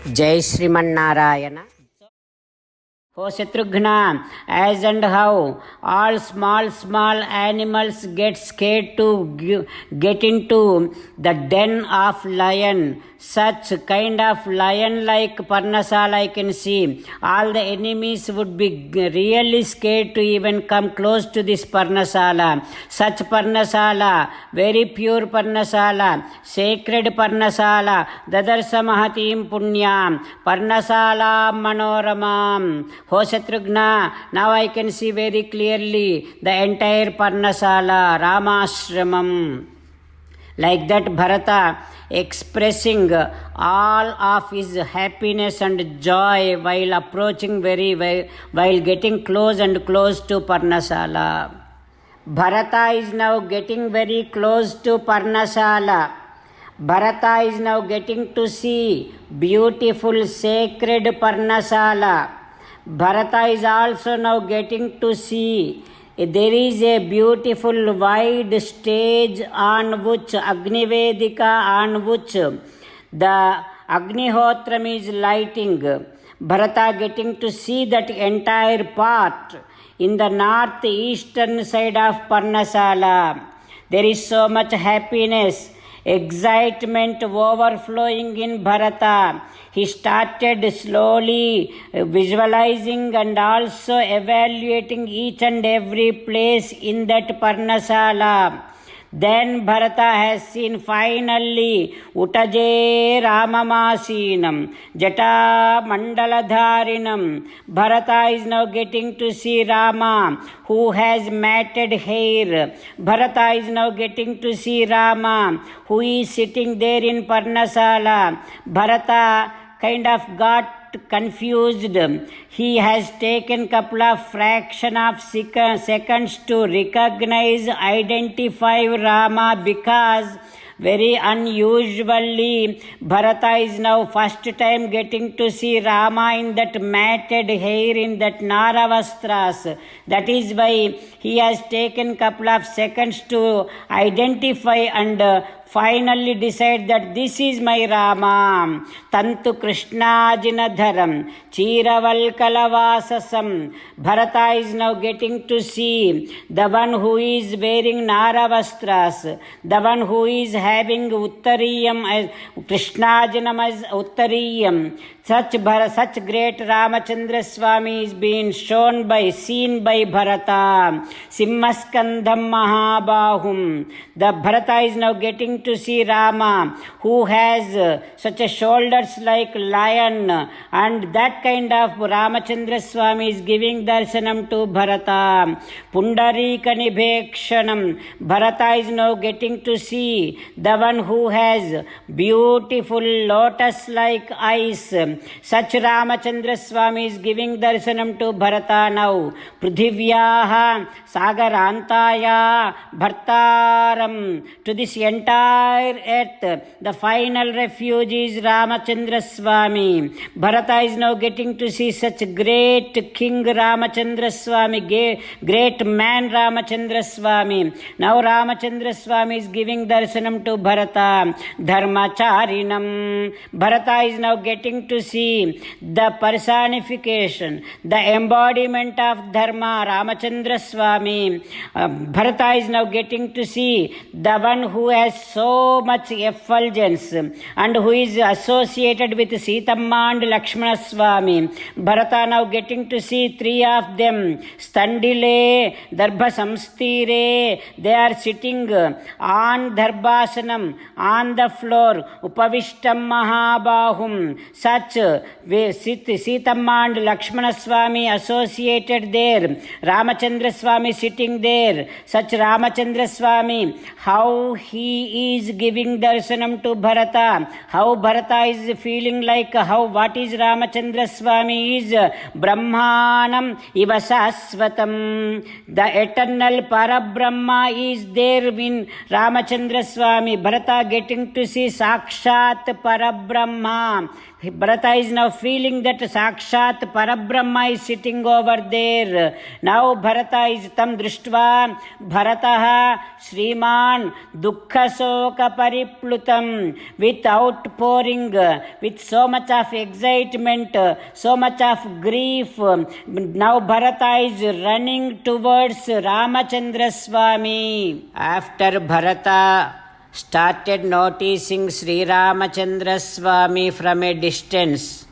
Jai Sriman Narayana. O Shatrughna, as and how all small animals get scared to get into the den of lion, such kind of lion-like Parnasala I can see. All the enemies would be really scared to even come close to this Parnasala. Such Parnasala, very pure Parnasala, sacred Parnasala, Dadarsa Mahatim Punyam, Parnasala Manoramam. Ho Shatrughna, now I can see very clearly the entire Parnasala, Ramashramam. Like that Bharata expressing all of his happiness and joy while approaching while getting close and close to Parnasala. Bharata is now getting very close to Parnasala. Bharata is now getting to see beautiful sacred Parnasala. Bharata is also now getting to see there is a beautiful wide stage on which Agnivedika, on which the Agnihotram is lighting. Bharata getting to see that entire part in the northeastern side of Parnasala. There is so much happiness, excitement overflowing in Bharata. He started slowly visualizing and also evaluating each and every place in that Parnasala. Then Bharata has seen finally Utaje Ramamasinam, Jata Mandaladharinam. Bharata is now getting to see Rama who has matted hair. Bharata is now getting to see Rama who is sitting there in Parnasala. Bharata kind of got confused. He has taken couple of fraction of seconds to recognize, identify Rama, because very unusually Bharata is now first time getting to see Rama in that matted hair, in that Naravastras. That is why he has taken couple of seconds to identify and finally decide that this is my Rama. Tantu Krishnajinadharam Chiravalkalavasasam. Bharata is now getting to see the one who is wearing Naravastras, the one who is having Uttariyam as Krishnajinam as Uttariyam. Such great Ramachandra Swami is being seen by Bharata. Simhaskandham Mahabahum. The Bharata is now getting to see Rama who has such a shoulders like lion, and that kind of Ramachandra Swami is giving darshanam to Bharata. Pundarika Nibhekshanam. Bharata is now getting to see the one who has beautiful lotus like eyes. Such Ramachandra Swami is giving darshanam to Bharata now. Prithivyaha Sagarantaya Bhartaram. To this entire earth, the final refuge is Ramachandra Swami. Bharata is now getting to see such great King Ramachandra Swami, great man Ramachandra Swami. Now Ramachandra Swami is giving darshanam to Bharata. Dharmacharinam. Bharata is now getting to see the personification, the embodiment of Dharma, Ramachandra Swami. Bharata is now getting to see the one who has so much effulgence and who is associated with Sitamma and Lakshmana Swami. Bharata now getting to see three of them. Standile, Darbha Samstire. They are sitting on Darbhasanam, on the floor. Upavishtam Mahabahum. Such Sitamma and Lakshmana Swami associated there. Ramachandra Swami sitting there. Such Ramachandra Swami, how he is giving darshanam to Bharata, how Bharata is feeling like what is Ramachandra Swami is Brahmanam Iva Sasvatam. The eternal Parabrahma is there in Ramachandra Swami. Bharata getting to see Sakshat Parabrahma. Bharata is now feeling that Sakshat Parabrahma is sitting over there. Now Bharata is tam drishtva Bharataha Sriman Dukkha Shoka Pariplutam, with outpouring, with so much of excitement, so much of grief. Now Bharata is running towards Ramachandra Swami. After Bharata started noticing Sri Ramachandra Swami from a distance,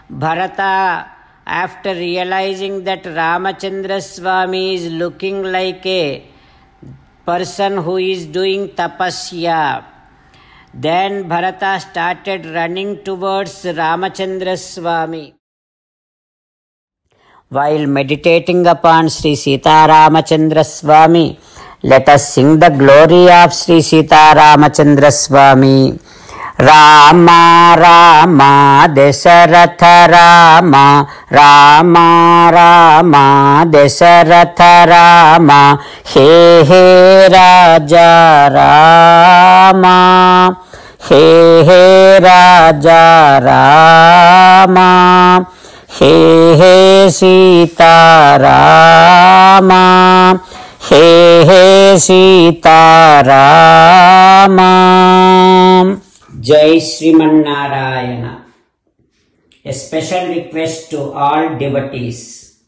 Bharata, after realizing that Ramachandra Swami is looking like a person who is doing tapasya, then Bharata started running towards Ramachandra Swami. While meditating upon Sri Sita Ramachandra Swami, let us sing the glory of Sri Sita Ramachandra Swami. Rama Rama Dasaratha Rama, Rama Rama Dasaratha Rama, He He Raja Rama, He He Raja Rama, He He Sita Rama, He He Sita Rama. Jai Sriman Narayana. A special request to all devotees.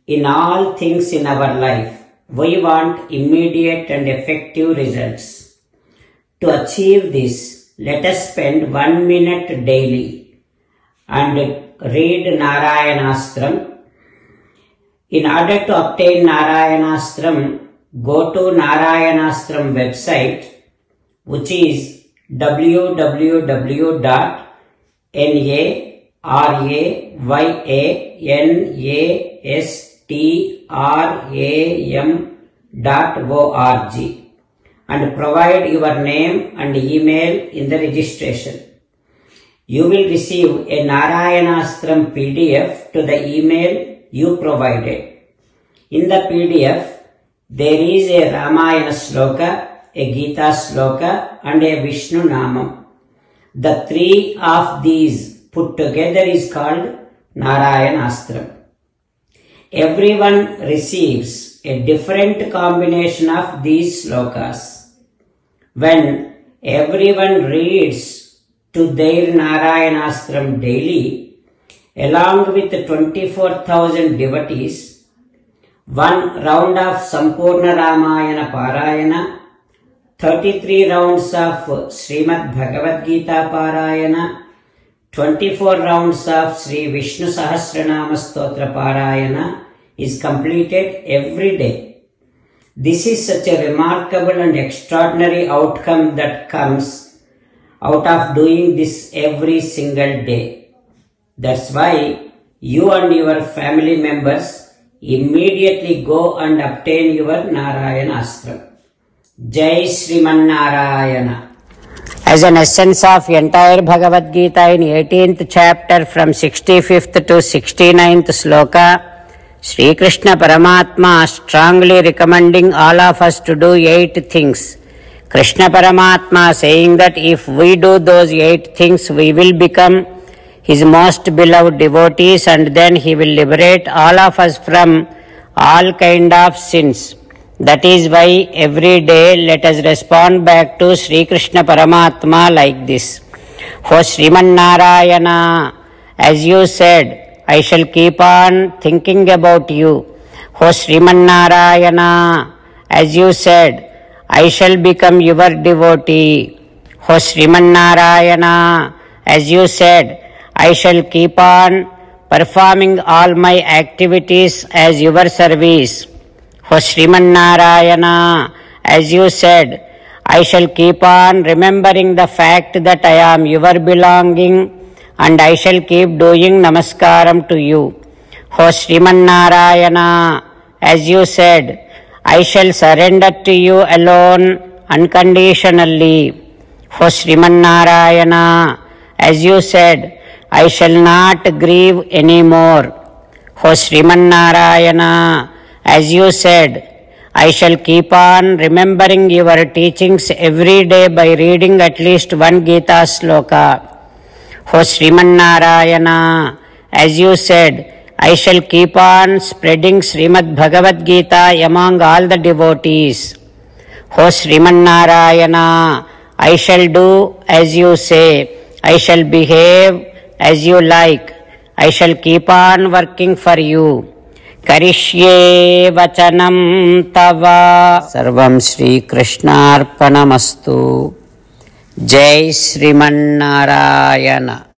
In all things in our life, we want immediate and effective results. To achieve this, let us spend 1 minute daily and read Narayanastram. In order to obtain Narayanastram, go to Narayanastram website, which is www.narayanastram.org and provide your name and email in the registration. You will receive a Narayanastram PDF to the email you provided. In the PDF, there is a Ramayana Sloka, a Gita Sloka and a Vishnu Namam. The three of these put together is called Narayanastram. Everyone receives a different combination of these slokas. When everyone reads to their Narayanastram daily, along with 24,000 devotees, one round of Sampurna Ramayana Parayana, 33 rounds of Srimad Bhagavad Gita Parayana, 24 rounds of Sri Vishnu Sahasranama Stotra Parayana is completed every day. This is such a remarkable and extraordinary outcome that comes out of doing this every single day. That's why you and your family members immediately go and obtain your Narayanastram. Jai Sriman Narayana. As an essence of entire Bhagavad Gita in 18th chapter from 65th to 69th sloka, Sri Krishna Paramatma strongly recommending all of us to do 8 things. Krishna Paramatma saying that if we do those 8 things, we will become His most beloved devotees and then He will liberate all of us from all kind of sins. That is why every day let us respond back to Sri Krishna Paramatma like this. O Sriman Narayana, as you said, I shall keep on thinking about you. O Sriman Narayana, as you said, I shall become your devotee. O Sriman Narayana, as you said, I shall keep on performing all my activities as your service. O Sriman Narayana, as you said, I shall keep on remembering the fact that I am your belonging and I shall keep doing namaskaram to you. O Sriman Narayana, as you said, I shall surrender to you alone unconditionally. O Sriman Narayana, as you said, I shall not grieve anymore. O Sriman Narayana, as you said, I shall keep on remembering your teachings every day by reading at least one Gita sloka. O Sriman Narayana, as you said, I shall keep on spreading Srimad Bhagavad Gita among all the devotees. O Srimanarayana, I shall do as you say. I shall behave as you like. I shall keep on working for you. Karishye vachanam tava. Sarvam Shri Krishnarpanamastu. Jai Srimanarayana.